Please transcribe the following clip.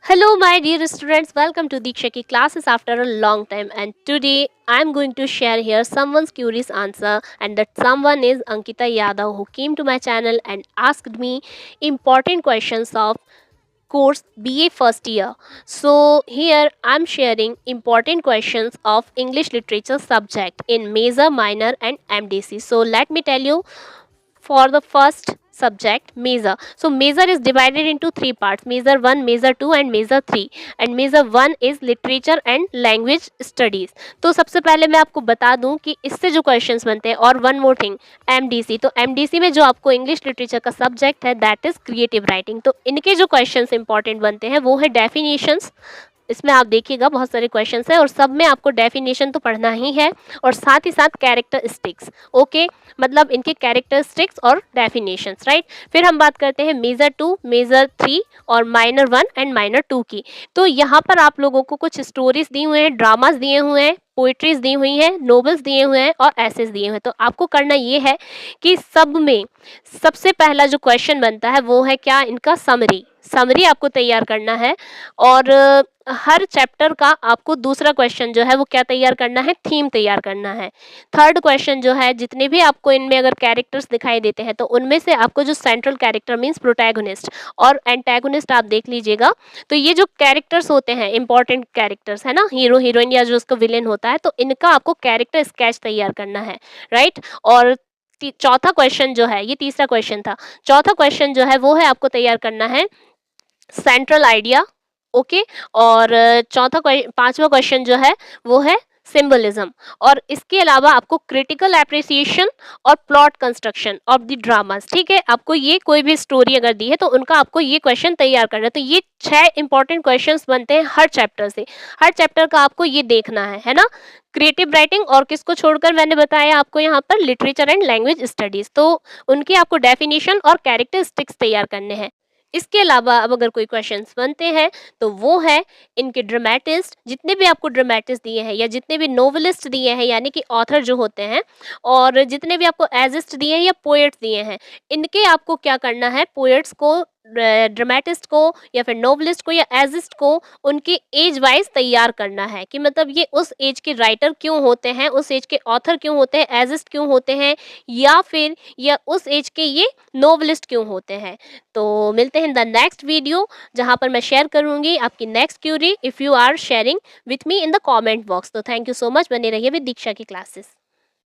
Hello, my dear students. Welcome to Diksha ki classes after a long time. And today I'm going to share here someone's curious answer, and that someone is Ankita Yadav, who came to my channel and asked me important questions of course BA first year. So here I'm sharing important questions of English literature subject in major, minor, and MDC. So let me tell you for the first subject measure. So measure is divided into three parts: measure 1, measure 2 and measure 3. And measure 1 is literature and language studies. तो सबसे पहले मैं आपको बता दूं कि इससे जो क्वेश्चंस बनते हैं, और वन मोर थिंग, एमडीसी। तो एमडीसी में जो आपको इंग्लिश लिटरेचर का सब्जेक्ट है दैट इज क्रिएटिव राइटिंग। तो इनके जो क्वेश्चंस इंपॉर्टेंट बनते हैं वो है डेफिनेशंस। इसमें आप देखिएगा बहुत सारे क्वेश्चंस है और सब में आपको डेफिनेशन तो पढ़ना ही है, और साथ ही साथ कैरेक्टरिस्टिक्स। ओके, मतलब इनके कैरेक्टरिस्टिक्स और डेफिनेशंस, राइट। फिर हम बात करते हैं मेजर 2, मेजर 3 और माइनर 1 एंड माइनर 2 की। तो यहाँ पर आप लोगों को कुछ स्टोरीज दी हुए हैं, ड्रामास दिए हुए हैं, पोइट्रीज दी हुई हैं, नोवेल्स दिए हुए हैं और एसेस दिए हुए हैं। तो आपको करना ये है कि सब में सबसे पहला जो क्वेश्चन बनता है वो है क्या, इनका समरी। समरी आपको तैयार करना है, और हर चैप्टर का आपको दूसरा क्वेश्चन जो है वो क्या तैयार करना है, थीम तैयार करना है। थर्ड क्वेश्चन जो है, जितने भी आपको इनमें अगर कैरेक्टर्स दिखाई देते हैं तो उनमें से आपको जो सेंट्रल कैरेक्टर मीन्स प्रोटैगोनिस्ट और एंटैगोनिस्ट आप देख लीजिएगा। तो ये जो कैरेक्टर्स होते हैं, इंपॉर्टेंट कैरेक्टर्स है ना, हीरो हीरोइन या जो उसका विलेन होता है, तो इनका आपको कैरेक्टर स्केच तैयार करना है, राइट। और चौथा क्वेश्चन जो है, ये तीसरा क्वेश्चन था, चौथा क्वेश्चन जो है वो है आपको तैयार करना है सेंट्रल आइडिया। ओके, और पांचवा क्वेश्चन जो है वो है सिंबलिज्म। और इसके अलावा आपको क्रिटिकल एप्रिसिएशन और plot construction of the dramas. ठीक है, आपको ये कोई भी स्टोरी अगर दी है तो उनका आपको ये क्वेश्चन तैयार करना है। तो ये 6 इंपॉर्टेंट क्वेश्चंस बनते हैं हर चैप्टर से। हर चैप्टर का आपको ये देखना है ना। क्रिएटिव राइटिंग और किसको छोड़कर मैंने बताया आपको यहाँ पर लिटरेचर एंड लैंग्वेज स्टडीज। तो उनकी आपको डेफिनेशन और कैरेक्टरिस्टिक्स तैयार करने हैं। इसके अलावा अब अगर कोई क्वेश्चंस बनते हैं तो वो है इनके ड्रामेटिस्ट, जितने भी आपको ड्रामेटिस्ट दिए हैं या जितने भी नोवेलिस्ट दिए हैं यानी कि ऑथर जो होते हैं, और जितने भी आपको एजिस्ट दिए हैं या पोएट्स दिए हैं, इनके आपको क्या करना है, पोएट्स को, ड्रामेटिस्ट को या फिर नोवेलिस्ट को या एजिस्ट को उनके एज वाइज तैयार करना है कि मतलब ये उस एज के राइटर क्यों होते हैं, उस एज के ऑथर क्यों होते हैं, एजिस्ट क्यों होते हैं, या फिर या उस एज के ये नोवेलिस्ट क्यों होते हैं। तो मिलते हैं इन द नेक्स्ट वीडियो, जहाँ पर मैं शेयर करूंगी आपकी next query if you are sharing with me in the comment box. तो थैंक यू सो मच, बने रहिए विद दीक्षा की क्लासेस।